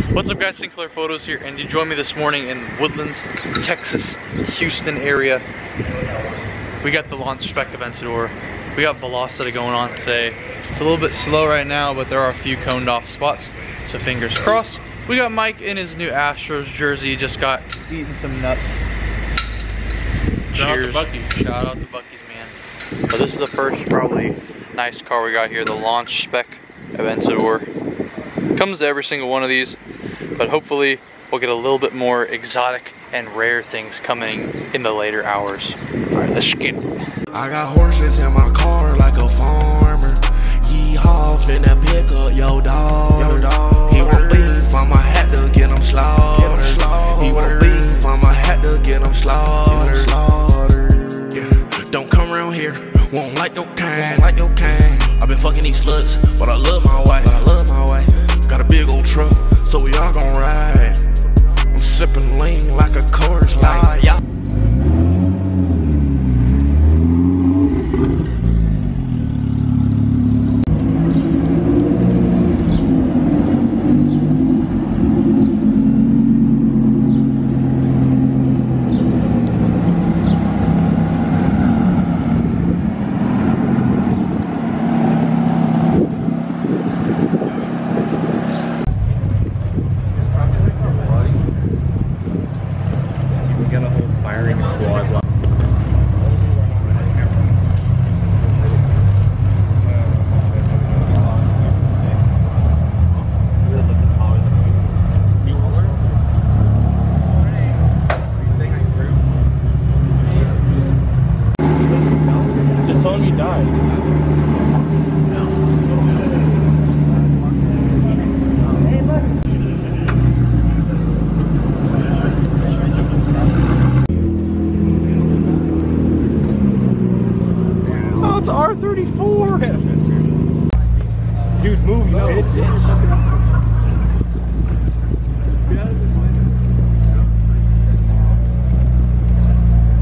What's up guys, Sinclair Photos here, and you join me this morning in Woodlands, Texas, Houston area. We got the launch spec Aventador. We got Velocita going on today. It's a little bit slow right now, but there are a few coned off spots, so fingers crossed. We got Mike in his new Astros jersey, just got eating some nuts. Cheers. Shout out to Buc-ee's. Shout out to Buc-ee's, man. But this is the first probably nice car we got here, the launch spec Aventador. Comes to every single one of these, but hopefully we'll get a little bit more exotic and rare things coming in the later hours. Alright, let's get it. I got horses in my car like a farmer. Yeehaw, finna pick up yo dog. He want beef, I'ma have to get him slaughtered. He want beef, I'ma have to get him slaughtered. Yeah. Don't come around here, won't like your kind. I've been fucking these sluts, but I love my wife. Got a big old truck, so we all gon' ride. I'm sipping lean like a Coors Light. Yeah. It's R34. Dude, move, you know.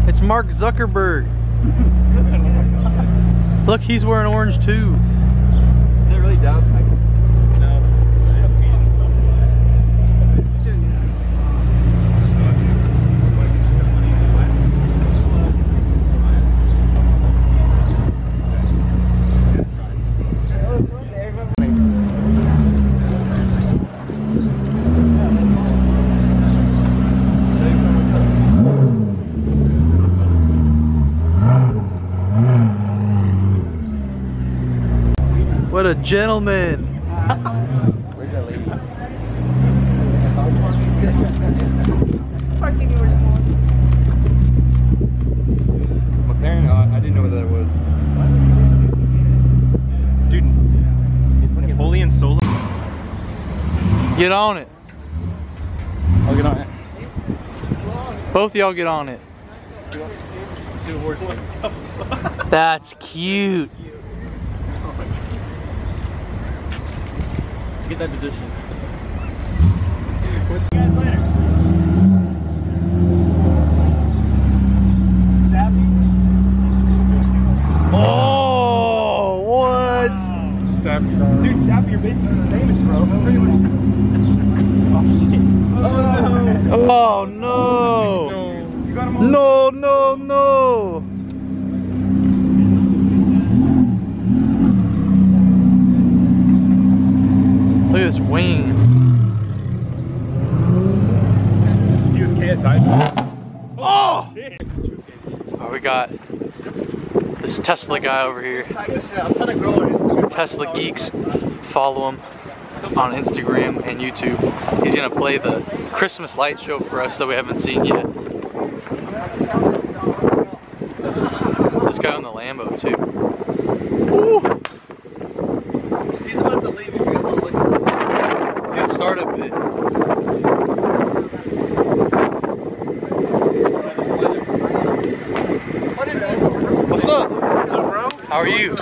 It's Mark Zuckerberg. Look, he's wearing orange too. Is it really down? No. What a gentleman. Where's that lady? McLaren? I didn't know what that was. Dude, Napoleon Solo. Get on it. I'll get on it. Both of y'all get on it. Two horses. That's cute. Get that position. Oh, what? Sappy. Dude, Sappy, you're basically famous, bro. Oh, shit. Oh, no. You got him on? No. Look at this wing. See his KSI? Oh! Shit. Oh, we got this Tesla guy over here. Tesla Geeks. Follow him on Instagram and YouTube. He's gonna play the Christmas light show for us that we haven't seen yet. This guy on the Lambo too. Woo! He's about to leave if you guys want to look at it. See the startup bit. What is this? What's up? What's up, bro? How are you?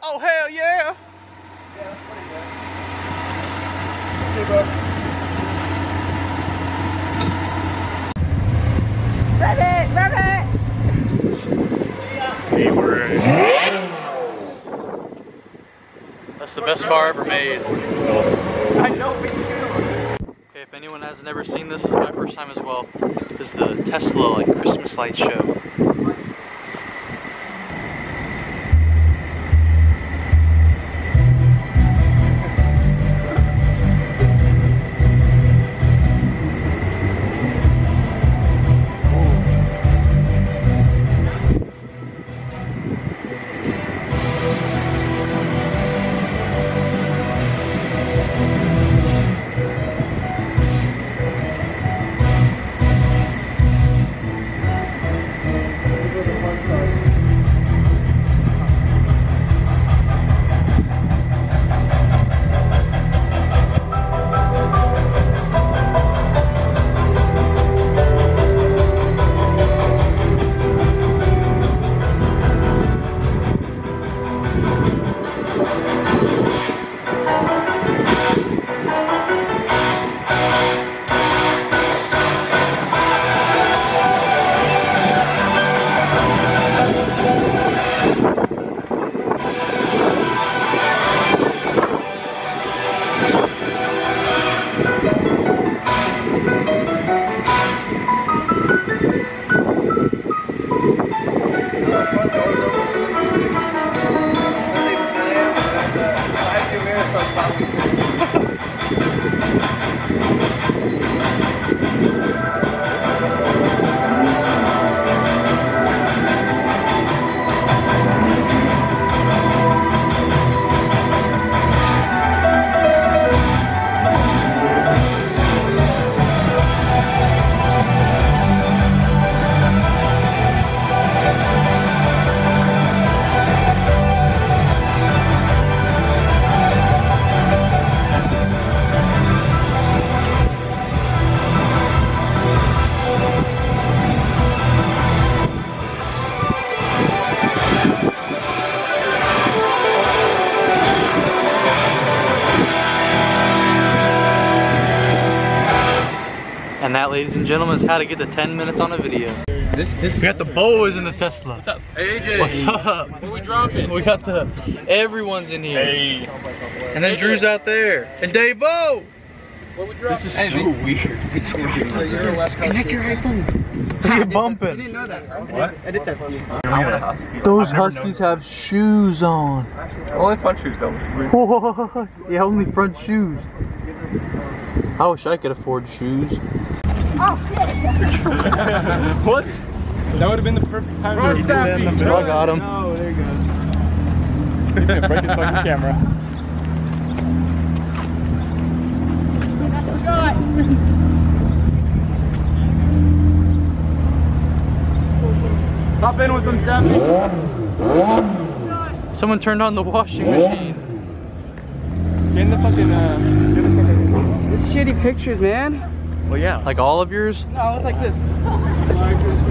Oh, hell yeah! See, bro. Ready? Best car ever made. I know, me too. Okay, if anyone has never seen this, this is my first time as well. This is the Tesla like Christmas light show. And that, ladies and gentlemen, is how to get the 10 minutes on a video. We got the boys in the Tesla. What's up? Hey, AJ. What's up? What we dropping? We got everyone's in here. Hey. And then Drew's out there. And Dave-O! What we dropping? This is so weird. So you're a West Coast Connect your iPhone. You're bumping. You didn't know that. What? I did that to you. Those Huskies have shoes on. Only front shoes though. What? Yeah, only front shoes. I wish I could afford shoes. What? That would have been the perfect time to do that in the middle. I got him. No, there he goes. He's gonna break his fucking camera. Hop in with them, Sammy. Someone turned on the washing machine. Get in the fucking, It's shitty pictures, man. well, yeah. Like all of yours? No, it's like this.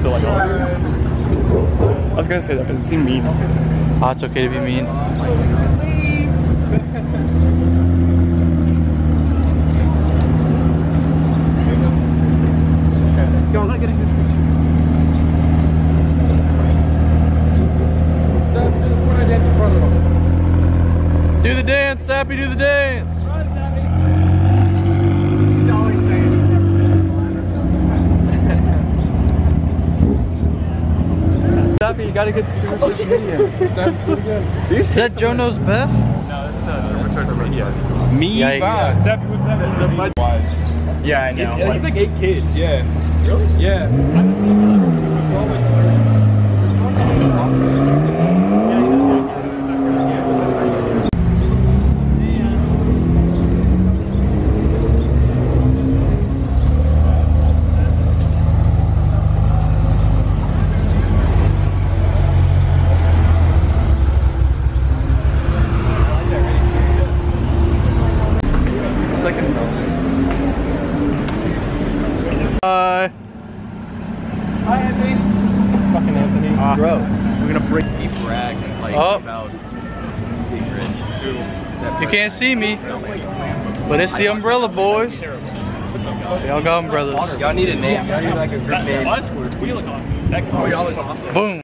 So like all yours. I was gonna say that, but it seemed mean. Oh, it's okay to be mean. Yo, I'm not getting this picture. Do the dance, Sappy, do the dance. He's always saying Sappy, you gotta get to social media. Is that Joe Knows Best? No, that's Richard Media. Me? Yikes. Sappy, what's that? Yeah, I know. He's like 8 kids, yeah. Really? Yeah. Hi. Hi, Anthony. Fucking Anthony. Bro, we're gonna break. He brags like about being rich. you can't see me, but it's the umbrella boys. They all got umbrellas. Y'all need a name. Y'all need like a group name. We look awesome. That can, we all look awesome. Boom.